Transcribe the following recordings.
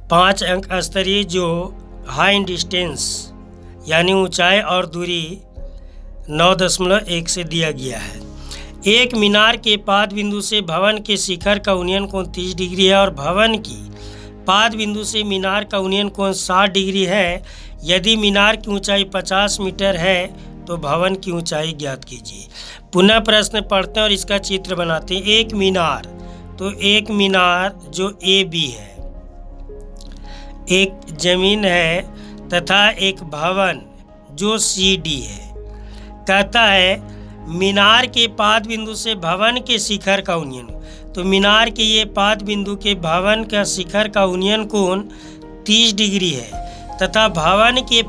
5 अंक स्तरीय जो हाई डिस्टेंस यानी ऊंचाई और दूरी 9.1 से दिया गया है। एक मीनार के पाद बिंदु से भवन के शिखर का उन्नयन कोण 30 डिग्री है और भवन की पाद बिंदु से मीनार का उन्नयन कोण 60 डिग्री है। यदि मीनार की ऊंचाई 50 मीटर है तो भवन की ऊंचाई ज्ञात कीजिए। पुनः प्रश्न पढ़ते हैं और इसका चित्र बनाते हैं। एक मीनार, तो एक मीनार जो ए बी है, एक जमीन है तथा एक भवन जो सी डी है। कहता है मीनार के पाद बिंदु से भवन के शिखर का उन्नयन, तो मीनार के ये पाद बिंदु के भवन का शिखर का उन्नयन कोण 30 डिग्री है तथा भवन के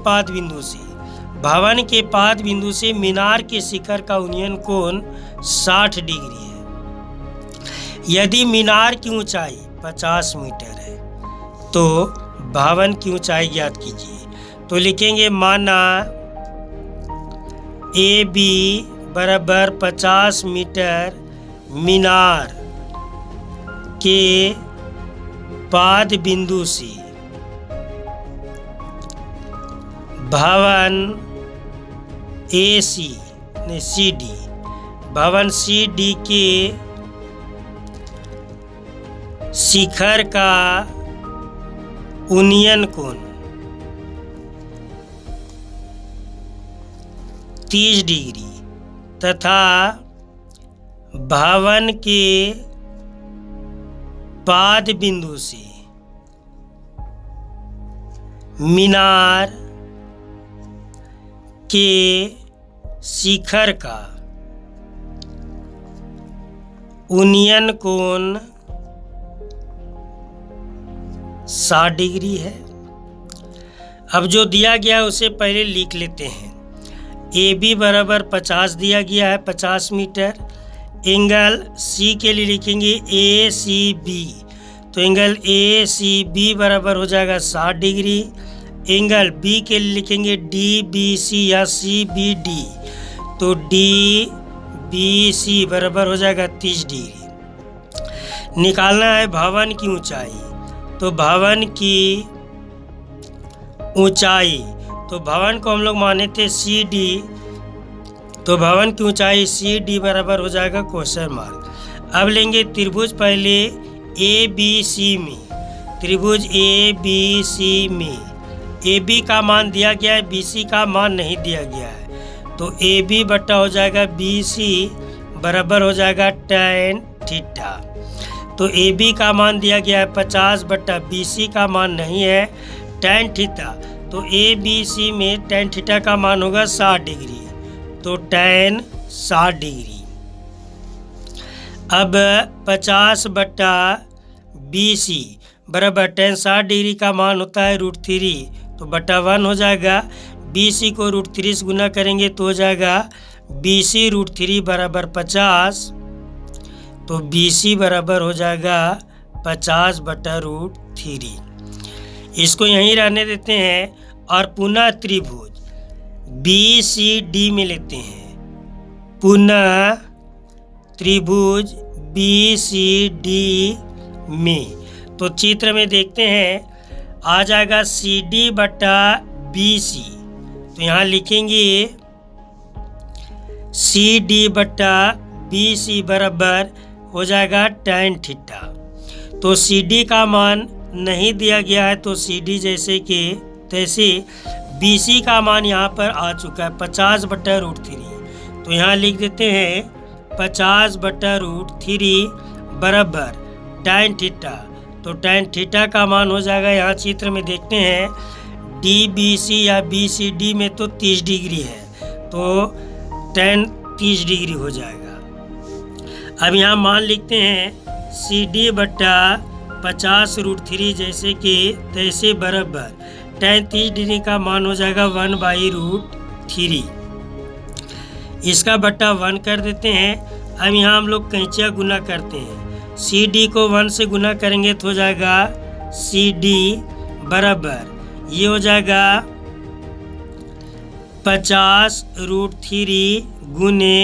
पाद बिंदु से मीनार के शिखर का उन्नयन कोण 60 डिग्री है। यदि मीनार की ऊंचाई 50 मीटर है तो भवन की ऊंचाई ज्ञात कीजिए। तो लिखेंगे माना ए बी बराबर 50 मीटर मीनार के पाद बिंदु से भवन ए सी ने सी डी, भवन सी डी के शिखर का उन्नयन कोण 30 डिग्री तथा भवन के पाद बिंदु से मीनार के शिखर का उन्नयन कोण 60 डिग्री है। अब जो दिया गया उसे पहले लिख लेते हैं। ए बी बराबर 50 दिया गया है, 50 मीटर। एंगल सी के लिए लिखेंगे ए सी बी, तो एंगल ए सी बी बराबर हो जाएगा 60 डिग्री। एंगल बी के लिए लिखेंगे डी बी सी या सी बी डी, तो डी बी सी बराबर हो जाएगा 30 डिग्री। निकालना है भवन की ऊंचाई, तो भवन की ऊंचाई, तो भवन को हम लोग माने थे सी डी, तो भवन की ऊंचाई सी डी बराबर हो जाएगा क्वेश्चन मार्क। अब लेंगे त्रिभुज पहले ए बी सी में, त्रिभुज ए बी सी में ए बी का मान दिया गया है, बी सी का मान नहीं दिया गया है, तो ए बी बट्टा हो जाएगा बी सी बराबर हो जाएगा tan थीटा। तो ए बी का मान दिया गया है 50 बट्टा बी सी का मान नहीं है tan थीटा, तो ए बी सी में tan थीटा का मान होगा 60 डिग्री, तो tan 60 डिग्री। अब 50 बट्टा बी सी बराबर tan 60 डिग्री का मान होता है √3, तो बट्टा 1 हो जाएगा। बी सी को √3 से गुना करेंगे तो हो जाएगा बी सी √3 बराबर 50, तो बी सी बराबर हो जाएगा 50 बट्टा √3। इसको यहीं रहने देते हैं और पुनः त्रिभुज बी सी डी में लेते हैं। पुनः त्रिभुज बी सी डी में, तो चित्र में देखते हैं आ जाएगा सी डी बट्टा बी सी, तो यहाँ लिखेंगे सी डी बट्टा बी सी बराबर हो जाएगा tan थीटा। तो सी डी का मान नहीं दिया गया है, तो सी डी जैसे कि तैसे बी सी का मान यहाँ पर आ चुका है 50 बट्टा √3, तो यहाँ लिख देते हैं 50 बट्टा √3 बराबर tan थीटा, तो tan थीटा का मान हो जाएगा, यहाँ चित्र में देखते हैं डी बी सी या बी सी डी में तो 30 डिग्री है, तो tan 30 डिग्री हो जाएगा। अब यहाँ मान लिखते हैं सी डी बट्टा 50 √3 जैसे कि तैसे बराबर tan 30 डिग्री का मान हो जाएगा 1/√3। इसका बट्टा 1 कर देते हैं। अब यहाँ हम लोग कैंचिया गुना करते हैं, सी डी को 1 से गुना करेंगे तो हो जाएगा सी डी बराबर ये हो जाएगा 50√3 गुने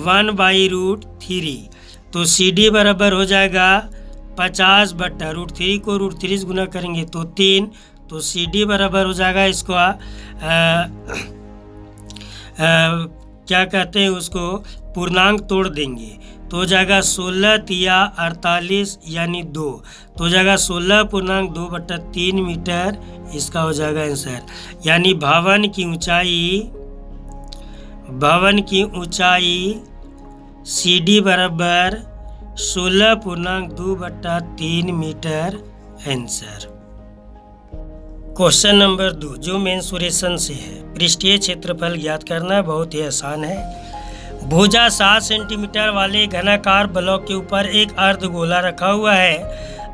1/√3, तो सी डी बराबर हो जाएगा 50 बट्टा √3 को √3 से गुना करेंगे तो 3, तो सी डी बराबर हो जाएगा इसको क्या कहते हैं उसको पूर्णांक तोड़ देंगे तो हो जाएगा 16 तिया 48 यानी 2, तो हो जाएगा 16.2/3 मीटर इसका हो जाएगा आंसर। यानी भवन की ऊंचाई सी डी बराबर 16.2/3 मीटर आंसर। क्वेश्चन नंबर 2 जो मेंसुरेशन से है, पृष्ठीय क्षेत्रफल ज्ञात करना, बहुत ही आसान है। भुजा 7 सेंटीमीटर वाले घनाकार ब्लॉक के ऊपर एक अर्धगोला रखा हुआ है।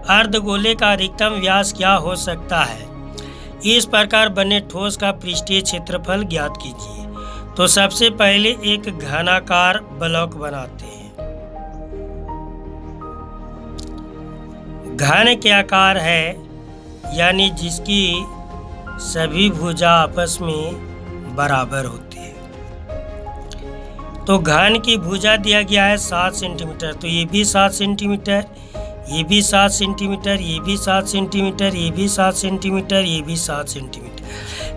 अर्धगोले का अधिकतम व्यास क्या हो सकता है? इस प्रकार बने ठोस का पृष्ठीय क्षेत्रफल ज्ञात कीजिए। तो सबसे पहले एक घनाकार ब्लॉक बनाते हैं। घन के आकार है यानी जिसकी सभी भुजा आपस में बराबर होती है। तो घन की भुजा दिया गया है 7 सेंटीमीटर, तो ये भी 7 सेंटीमीटर, ये भी 7 सेंटीमीटर, ये भी 7 सेंटीमीटर, ये भी 7 सेंटीमीटर, ये भी 7 सेंटीमीटर।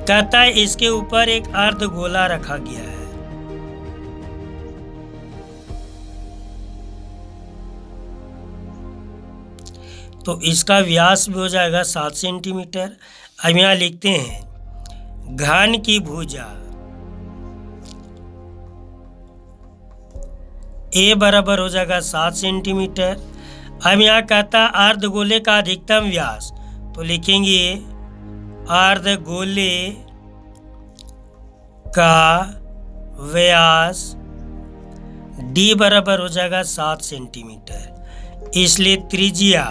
कहता है इसके ऊपर एक अर्धगोला रखा गया है। तो इसका व्यास भी हो जाएगा 7 सेंटीमीटर। अब यहाँ लिखते हैं घन की भुजा ए बराबर हो जाएगा 7 सेंटीमीटर। अब यहाँ कहता है अर्धगोले का अधिकतम व्यास, तो लिखेंगे अर्धगोले का व्यास डी बराबर हो जाएगा 7 सेंटीमीटर। इसलिए त्रिज्या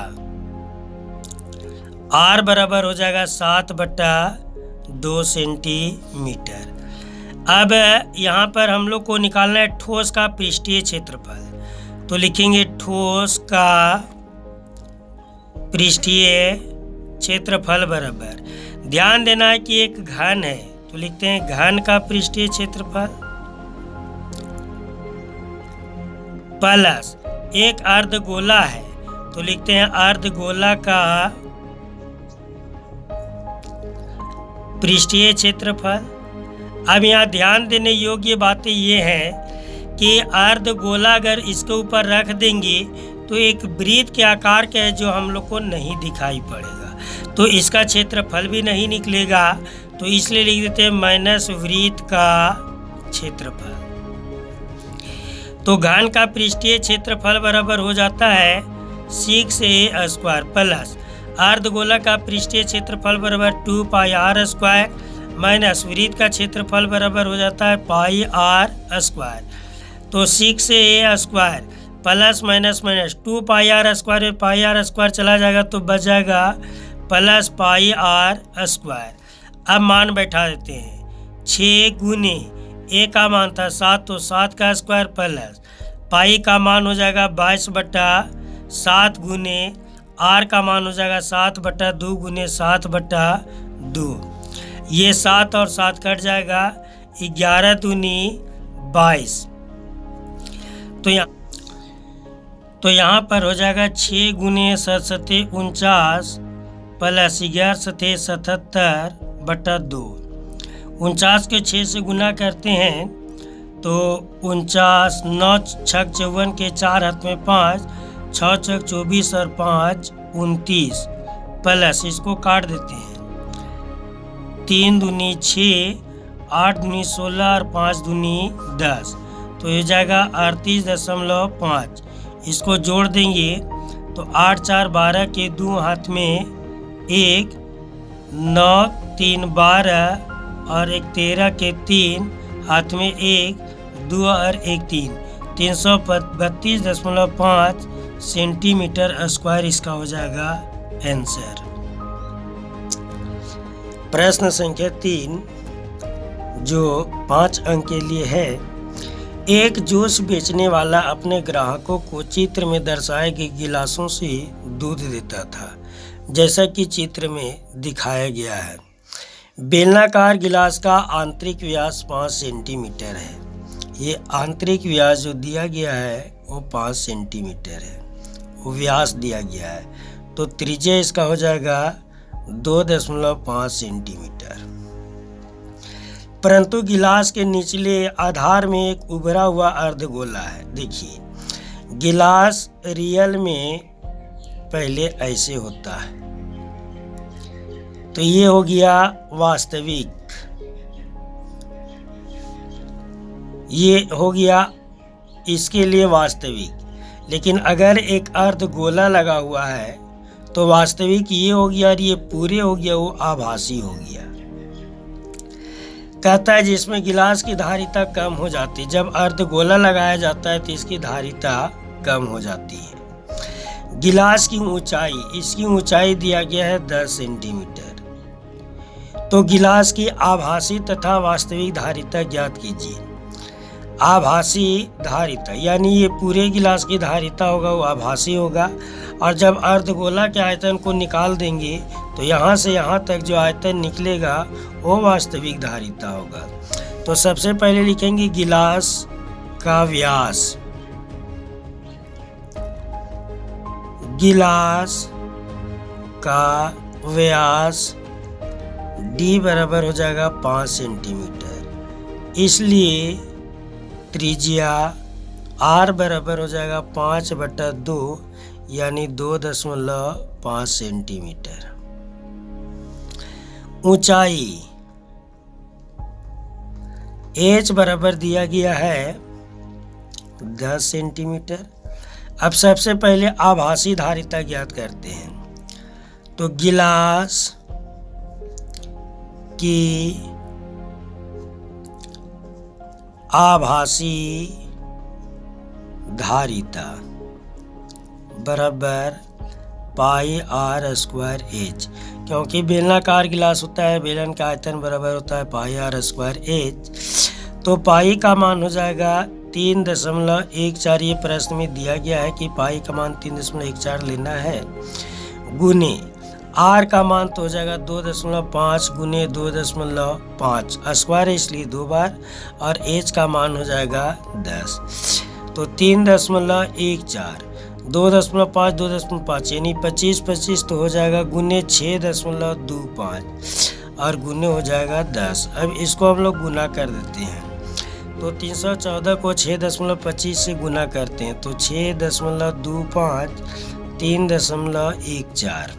आर बराबर हो जाएगा 7/2 सेंटीमीटर। अब यहाँ पर हम लोग को निकालना है ठोस का पृष्ठीय क्षेत्रफल, तो लिखेंगे ठोस का पृष्ठीय क्षेत्रफल बराबर, ध्यान देना है कि एक घन है तो लिखते हैं घन का पृष्ठीय क्षेत्रफल प्लस एक अर्धगोला है तो लिखते हैं अर्धगोला का पृष्ठीय क्षेत्रफल। अब यहाँ ध्यान देने योग्य बातें ये हैं कि अर्धगोला अगर इसके ऊपर रख देंगे तो एक वृत्त के आकार का है जो हम लोग को नहीं दिखाई पड़ेगा, तो इसका क्षेत्रफल भी नहीं निकलेगा, तो इसलिए लिख देते हैं माइनस वृत्त का क्षेत्रफल। तो घन का पृष्ठीय क्षेत्रफल बराबर हो जाता है 6a² प्लस अर्धगोला का पृष्ठीय क्षेत्रफल बराबर 2πr² माइनस वृत्त का क्षेत्रफल बराबर हो जाता है πr²। तो 6a² प्लस माइनस 2πr² में πr² चला जाएगा तो बच जाएगा प्लस πr²। अब मान बैठा देते हैं 6 गुने ए का मान था 7 तो 7 का स्क्वायर प्लस पाई का मान हो जाएगा 22/7 गुने आर का मान हो जाएगा 7/2 गुने 7/2। ये 7 और 7 कट जाएगा 11 दूनी 22। तो यहाँ पर हो जाएगा 6 गुने 7 सते 49 प्लस 11 सते 77/2। 49 के 6 से गुना करते हैं तो 49 9 छक 54 के 4 हाथ में 5 6 छक 24 और 5 29 प्लस इसको काट देते हैं 3 दूनी 6 8 दूनी 16 और 5 दूनी 10, तो ये जाएगा 38.5। इसको जोड़ देंगे तो 8 4 12 के 2 हाथ में 1 9 3 12 और 1 13 के 3 हाथ में 1 2 और 1 3 332.5 सेंटीमीटर स्क्वायर इसका हो जाएगा आंसर। प्रश्न संख्या 3 जो 5 अंक के लिए है। एक जूस बेचने वाला अपने ग्राहकों को चित्र में दर्शाए गए गिलासों से दूध देता था, जैसा कि चित्र में दिखाया गया है। बेलनाकार गिलास का आंतरिक व्यास 5 सेंटीमीटर है। ये आंतरिक व्यास जो दिया गया है वो 5 सेंटीमीटर है। व्यास दिया गया है, तो त्रिज्या इसका हो जाएगा 2.5 सेंटीमीटर। परंतु गिलास के निचले आधार में एक उभरा हुआ अर्धगोला है। देखिए, गिलास रियल में पहले ऐसे होता है, तो ये हो गया वास्तविक, ये हो गया इसके लिए वास्तविक। लेकिन अगर एक अर्धगोला लगा हुआ है तो वास्तविक ये हो गया और ये पूरे हो गया, वो आभासी हो गया। कहता है जिसमें गिलास की धारिता कम हो जाती है, जब अर्धगोला लगाया जाता है तो इसकी धारिता कम हो जाती है। गिलास की ऊंचाई, इसकी ऊंचाई दिया गया है 10 सेंटीमीटर। तो गिलास की आभासी तथा वास्तविक धारिता ज्ञात कीजिए। आभासी धारिता यानी ये पूरे गिलास की धारिता होगा, वो आभासी होगा। और जब अर्धगोला के आयतन को निकाल देंगे तो यहाँ से यहाँ तक जो आयतन निकलेगा वो वास्तविक धारिता होगा। तो सबसे पहले लिखेंगे गिलास का व्यास, गिलास का व्यास d बराबर हो जाएगा 5 सेंटीमीटर। इसलिए त्रिज्या r बराबर हो जाएगा 5/2 यानी 2.5 सेंटीमीटर। ऊंचाई h बराबर दिया गया है 10 सेंटीमीटर। अब सबसे पहले आभासी धारिता ज्ञात करते हैं। तो गिलास की आभासी धारिता बराबर πr²h, क्योंकि बेलनाकार गिलास होता है, बेलन का आयतन बराबर होता है πr²h। तो पाई का मान हो जाएगा 3.14। ये प्रश्न में दिया गया है कि पाई का मान 3.14 लेना है, गुने आर का मान तो हो जाएगा 2.5 गुने 2.5 स्क्वायर, इसलिए 2 बार, और एच का मान हो जाएगा 10। तो 3.14 2.5 2.5 यानी 25 तो हो जाएगा गुने 6.25 और गुने हो जाएगा 10। अब इसको हम लोग गुना कर देते हैं। तो 314 को 6.25 से गुना करते हैं तो 6.25 3.14।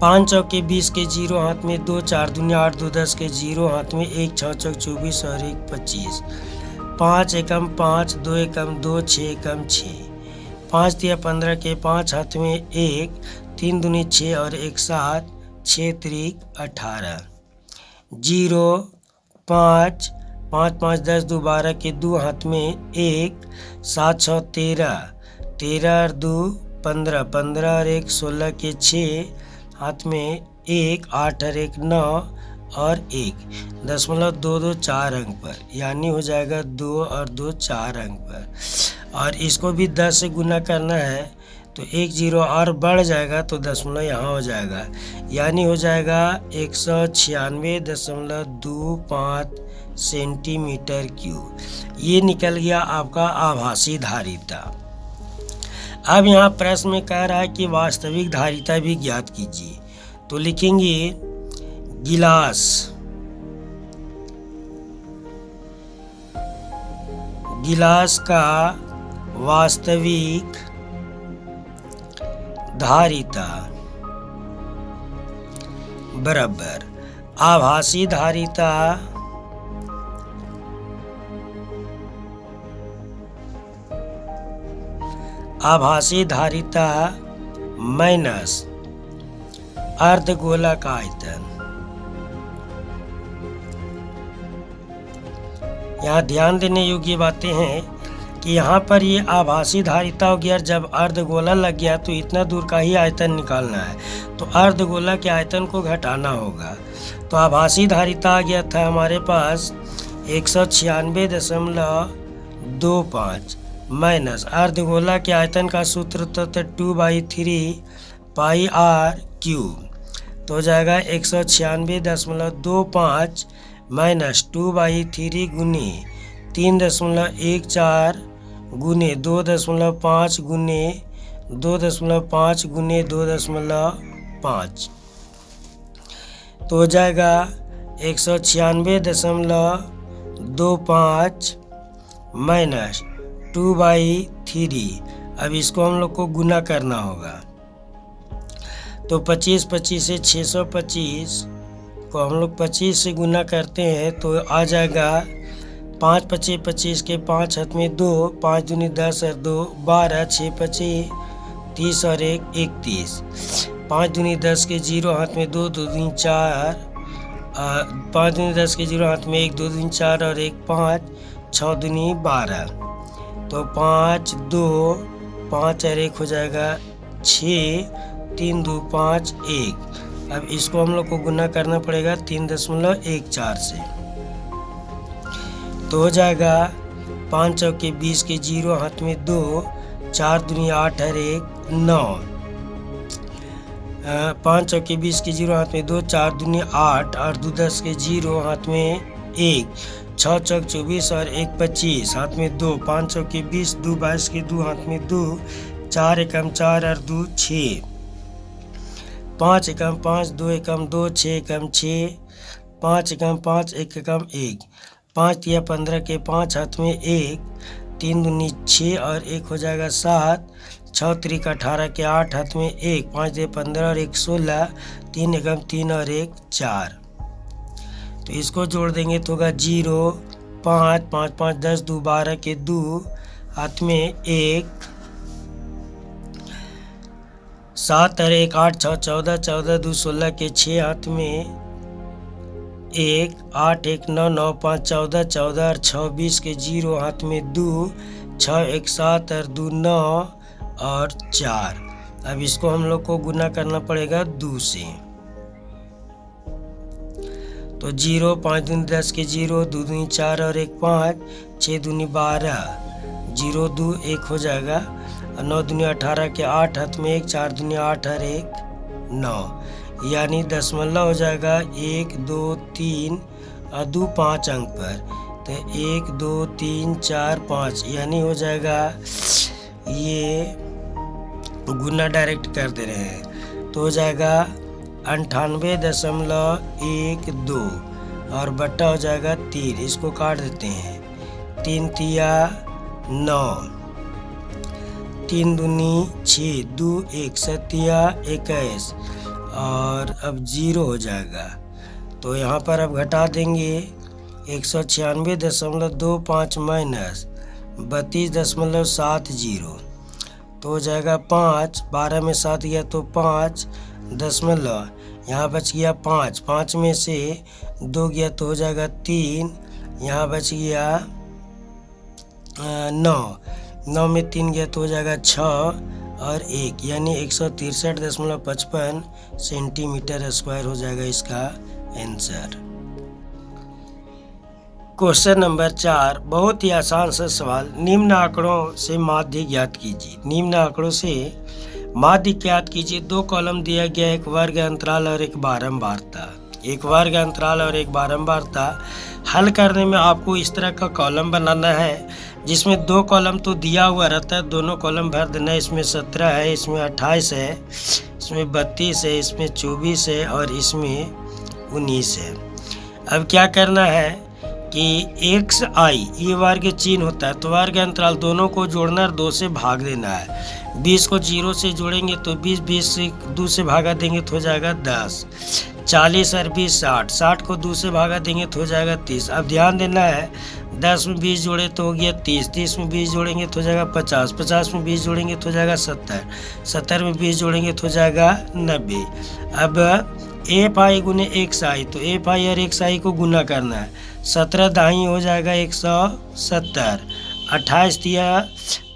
5 चौके 20 के 0 हाथ में 2, 4 दूनी 8, 2 10 के 0 हाथ में 1, 6 चौक 24 और 1 25। 5 एकम 5, 2 एकम 2, 6 एकम 6। 5 तिया 15 के 5 हाथ में 1, 3 दूनी 6 और 1 7, 6 त्रिक 18। 0 5 5 5 10 2 12 के 2 हाथ में 1, 7 6 13, 13 और 2 15, 15 और 1 16 के 6 हाथ में 1, 8 और 1 9 और 1.224 अंक पर, यानी हो जाएगा 2 और 2 4 अंक पर। और इसको भी 10 से गुना करना है तो 1 0 और बढ़ जाएगा तो दशमलव यहाँ हो जाएगा, यानी हो जाएगा 196.25 सेंटीमीटर क्यूब। ये निकल गया आपका आभासी धारिता। अब यहाँ प्रश्न में कह रहा है कि वास्तविक धारिता भी ज्ञात कीजिए। तो लिखेंगे गिलास का वास्तविक धारिता बराबर आभासी धारिता माइनस अर्धगोला का आयतन। यहाँ ध्यान देने योग्य बातें हैं कि यहाँ पर ये आभासी धारिता हो गया। जब अर्धगोला लग गया तो इतना दूर का ही आयतन निकालना है, तो अर्धगोला के आयतन को घटाना होगा। तो आभासी धारिता आ गया था हमारे पास 196.25 माइनस अर्धगोला के आयतन का सूत्र तो 2/3 पाई आर क्यूब, तो हो जाएगा 196.25 माइनस 2/3 गुने 3.14 गुने 2.5 गुने 2.5 गुने 2.5 तो हो जाएगा 196.25 माइनस 2/3। अब इसको हम लोग को गुना करना होगा। तो 25 से 625 को हम लोग 25 से गुना करते हैं तो आ जाएगा 5 पचे 25 के 5 हाथ में 2, 5 दूनी 10 और 2 12, 6 पचे 30 और 1 31, 5 दूनी 10 के 0 हाथ में 2, 2 दूनी 4, 5 दूनी 10 के 0 हाथ में 1, 2 दूनी 4 और 1 5, 6 दूनी 12। तो 5 2 5 और 1 हो जाएगा 6, 3 2 5 1। अब इसको हम लोग को गुना करना पड़ेगा 3.14 से। तो हो जाएगा 5 चौके 20 के 0 हाथ में 2, 4 दूनी 8 और 1 9, 5 चौके 20 के 0 हाथ में 2, 4 दूनी 8 और 2 10 के 0 हाथ में 1, 6 चौक 24 और 1 25 हाथ में 2, 5 चौके 20, 2 22 के 2 हाथ में 2, 4 एकम 4 और 2 6, 5 एकम 5, 2 एकम 2, 6 एकम 6, 5 एकम 5, 1 एकम 1, 5 तिया 15 के 5 हाथ में 1, 3 दूनी 6 और 1 हो जाएगा 7, 6 त्रिक 18 के 8 हाथ में 1, 5 दे 15 और 1 16, 3 एकम 3 और 1 4। तो इसको जोड़ देंगे तो होगा 0 5 5 5 10 2 12 के 2 हाथ में 1, 7 और 1 8 6 14 14 2 16 के 6 हाथ में 1, 8 1 9 9 5 14 14 और 6 20 के 0 हाथ में 2, 6 1 7 और 2 9 और 4। अब इसको हम लोग को गुना करना पड़ेगा 2 से। तो 0 5 दूनी 10 के 0, 2 दूनी 4 और 1 5, 6 दूनी 12, 0 2 1 हो जाएगा, 9 दूनी 18 के 8 हाथ में 1, 4 दूनी 8 और 1 9, यानी दशमलव हो जाएगा 1 2 3 और 2 5 अंक पर। तो 1 2 3 4 5 यानी हो जाएगा, ये गुना डायरेक्ट कर दे रहे हैं तो हो जाएगा 98.12 और बट्टा हो जाएगा 3। इसको काट देते हैं, 3 तिया 9, 3 दूनी 6, 2 1 सतिया 21 और अब 0 हो जाएगा। तो यहाँ पर अब घटा देंगे 196.25 माइनस 32.70 तो हो जाएगा 5, 12 में 7 गया तो 5 दशमलव, यहाँ बच गया 5, 5 में से 2 गया तो हो जाएगा 3, यहाँ बच गया 9, 9 में 3 गया तो हो जाएगा 6 और 1, यानी 163.55 सेंटीमीटर स्क्वायर हो जाएगा इसका आंसर। क्वेश्चन नंबर 4, बहुत ही आसान सा सवाल। निम्न आंकड़ों से माध्य ज्ञात कीजिए। निम्न आंकड़ों से माध्य ज्ञात कीजिए। 2 कॉलम दिया गया, एक वर्ग अंतराल और एक बारंबारता। एक वर्ग अंतराल और एक बारंबारता। हल करने में आपको इस तरह का कॉलम बनाना है जिसमें 2 कॉलम तो दिया हुआ रहता है, दोनों कॉलम भर देना है। इसमें 17 है, इसमें 28 है, इसमें 32 है, इसमें 24 है और इसमें 19 है। अब क्या करना है कि एक्स आई ये वर्ग चिन्ह होता है, तो वर्ग अंतराल दोनों को जोड़ना और 2 से भाग देना है। 20 को 0 से जोड़ेंगे तो 20, 20 से 2 से भागा देंगे तो हो जाएगा 10, 40 और 20 60, 60 को 2 से भागा देंगे तो हो जाएगा 30। अब ध्यान देना है, 10 में 20 जोड़े तो हो गया 30, 30 में 20 जोड़ेंगे तो हो जाएगा 50, 50 में 20 जोड़ेंगे तो हो जाएगा 70, 70 में 20 जोड़ेंगे तो हो जाएगा 90। अब एफ आई गुने एक्स आई, तो एफ आई और एक्स आई को गुना करना है। 17 दाई हो जाएगा 170, 28 दिया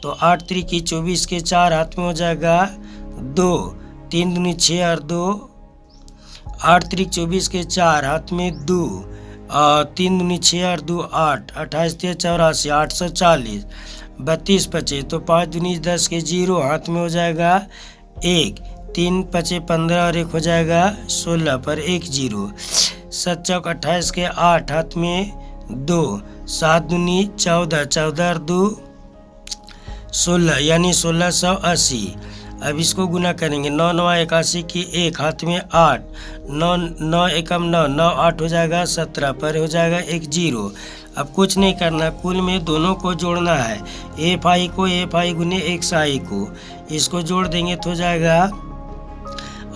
तो 8 त्रिकी 24 के 4 हाथ में हो जाएगा 2, 3 दूनी 6 और 2, 8 त्रिक 24 के 4 हाथ में 2 और 3 दूनी 6 और 2 8, 28 दिया 84, 840, 32 पचे तो 5 दूनी 10 के 0 हाथ में हो जाएगा 1, 3 पचे 15 और 1 हो जाएगा 16 पर 1 0, 7 चौक 28 के 8 हाथ में 2, 7 दूनी 14, 14 और 2 16 यानी 1680। अब इसको गुना करेंगे, 9 9 81 की 1, हाथ में 8, 9 9 एकम 9, 9 8 हो जाएगा 17, पर हो जाएगा एक 0। अब कुछ नहीं करना, कुल में दोनों को जोड़ना है, एफ आई को एफ आई गुने एक्स आई को, इसको जोड़ देंगे तो हो जाएगा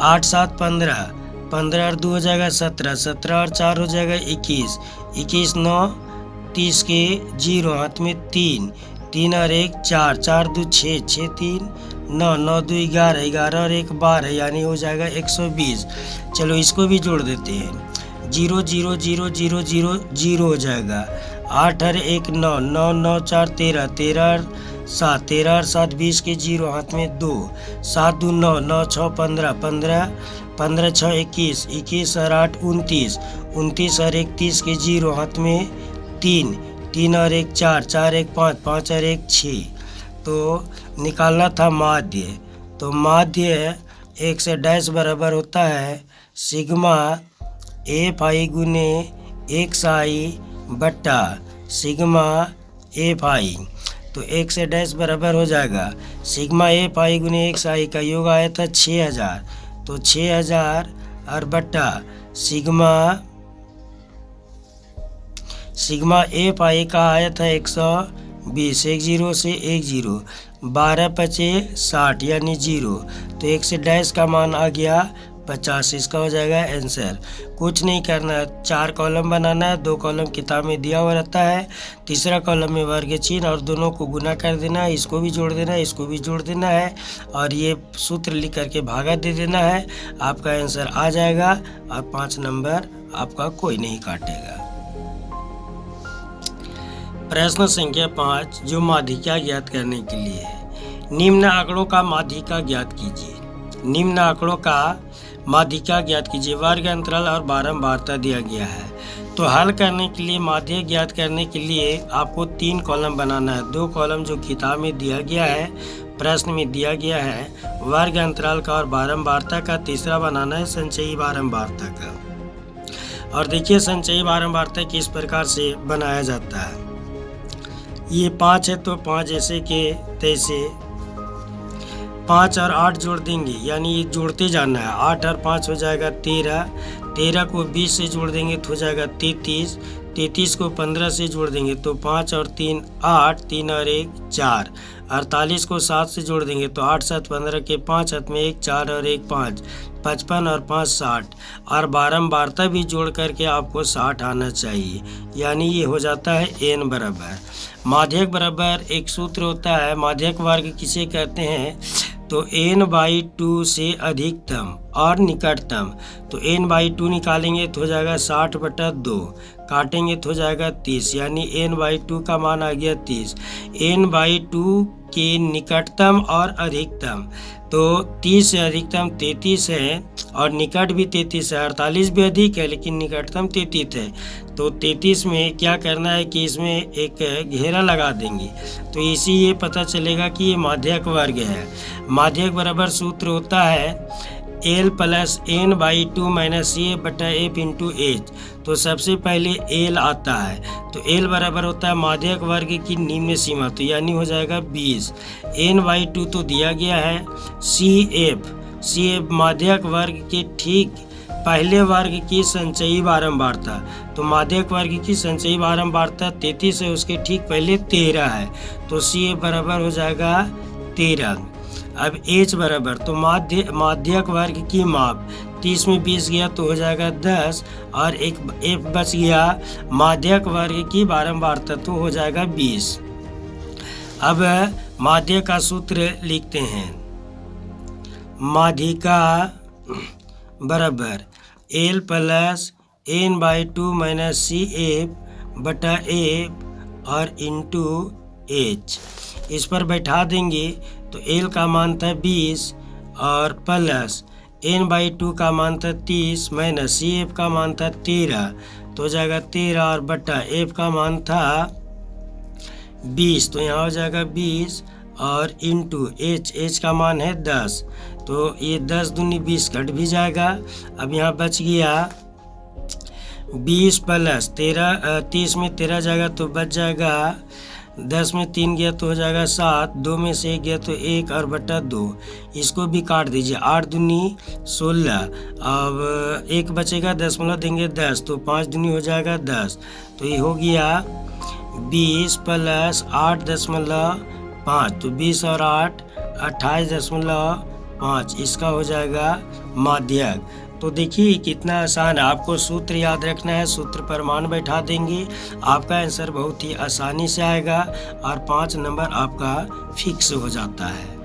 8 7 15, 15 और 2 हो जाएगा 17, 17 और 4 हो जाएगा 21, 21 9 30 के 0, हाथ में 3, 3 और 1 4, 4 2 6, 6 3 9, 9 2 11, 11 और 1 12, यानी हो जाएगा 120। चलो इसको भी जोड़ देते हैं, 0 0 0 0 0 0 हो जाएगा, 8 और 1 9, 9 9 4 13, 13 और 7, 13 और 7 20 के 0, हाथ में 2, 7 2 9, 9 6 15, 15 15 6 21, 21 और 8 29, 29 और 1 30 के 0, हाथ में 3, 3 और 1 4, 4 1 5, 5 और 1 6। तो निकालना था माध्य, तो माध्य 1 से डैश बराबर होता है सिग्मा एफ आई गुने एक्स आई बट्टा सिग्मा एफ आई। तो 1 से डैश बराबर हो जाएगा सिग्मा एफ आई गुने एक्स आई का योग आया था 6000, तो 6000 और बट्टा सिग्मा एफ आई का आया था 120, 1 0 से 1 0, 12 पचे 60 यानी 0, तो 1 से डैश का मान आ गया 50, इसका हो जाएगा आंसर। कुछ नहीं करना, 4 कॉलम बनाना है, 2 कॉलम किताब में दिया हुआ रहता है, तीसरा कॉलम में वर्ग चिन्ह और दोनों को गुना कर देना है, इसको भी जोड़ देना है, इसको भी जोड़ देना है और ये सूत्र लिख करके भागा दे देना है, आपका आंसर आ जाएगा और 5 नंबर आपका कोई नहीं काटेगा। प्रश्न संख्या 5 जो माध्यिका ज्ञात करने के लिए है, निम्न आंकड़ों का माध्यिका ज्ञात कीजिए। निम्न आंकड़ों का माध्यिका ज्ञात कीजिए, वर्ग अंतराल और बारंबारता दिया गया है। तो हल करने के लिए माध्यिका ज्ञात करने के लिए आपको 3 कॉलम बनाना है, 2 कॉलम जो किताब में दिया गया है, प्रश्न में दिया गया है वर्ग अंतराल का और बारंबारता का, तीसरा बनाना है संचयी बारंबारता का। और देखिए संचयी बारंबारता किस प्रकार से बनाया जाता है। ये 5 है तो 5 जैसे के तैसे 5 और 8 जोड़ देंगे, यानी ये जोड़ते जाना है, 8 और 5 हो जाएगा 13, 13 को 20 से जोड़ देंगे तो हो जाएगा 33, 33 को 15 से जोड़ देंगे तो 5 और 3 8, 3 और 1 4, 48 को 7 से जोड़ देंगे तो 8 7 15 के 5, हाथ में 1 4 और 1 5, 55 और 5 60, और बारंबारता भी जोड़ करके आपको 60 आना चाहिए, यानी ये हो जाता है n बराबर। माध्यक बराबर एक सूत्र होता है, माध्यक वर्ग किसे कहते हैं, तो n/2 से अधिकतम और निकटतम, तो n/2 निकालेंगे तो हो जाएगा 60/2, काटेंगे तो हो जाएगा 30, यानी n/2 का मान आ गया 30। n/2 के निकटतम और अधिकतम, तो 30 से अधिकतम 33 है और निकट भी 33 है, 48 भी अधिक है लेकिन निकटतम 33 है। तो 33 में क्या करना है कि इसमें एक घेरा लगा देंगे, तो इसी ये पता चलेगा कि ये माध्यक वर्ग है। माध्यक बराबर सूत्र होता है L + n/2 - CF/F × H। तो सबसे पहले L आता है, तो L बराबर होता है माध्यक वर्ग की निम्न सीमा, तो यानी हो जाएगा 20, n/2 तो दिया गया है, CF माध्यक वर्ग के ठीक पहले वर्ग की संचयी बारंबारता, तो माध्यक वर्ग की संचयी बारंबारता 33 है, उसके ठीक पहले 13 है, तो CF बराबर हो जाएगा 13। अब H बराबर, तो माध्यक वर्ग की माप 30 में 20 गया तो हो जाएगा 10, और एक F बच गया माध्यक वर्ग की बारंबारता तो हो जाएगा 20। अब माध्यक का सूत्र लिखते हैं, माध्यिका बराबर L + n/2 - CF/F और × H, इस पर बैठा देंगे तो L का मान था 20 और प्लस n/2 का मान था 30 माइनस CF का मान था 13, तो हो जाएगा 13 और बटा F का मान था 20, तो यहाँ हो जाएगा 20 और × H का मान है 10, तो ये 10 दूनी 20 कट भी जाएगा। अब यहाँ बच गया 20 + 13, 30 में 13 जाएगा तो बच जाएगा 10 में 3 गया तो हो जाएगा 7, 2 में से 1 गया तो 1 और बटा 2, इसको भी काट दीजिए। 8 दूनी 16, अब 1 बचेगा, 10 देंगे 10, तो 5 दूनी हो जाएगा 10, तो ये हो गया 20 प्लस 8.5, तो 20 और 8 28.5, इसका हो जाएगा माध्यक। तो देखिए कितना आसान है, आपको सूत्र याद रखना है, सूत्र पर मान बैठा देंगे, आपका आंसर बहुत ही आसानी से आएगा और 5 नंबर आपका फिक्स हो जाता है।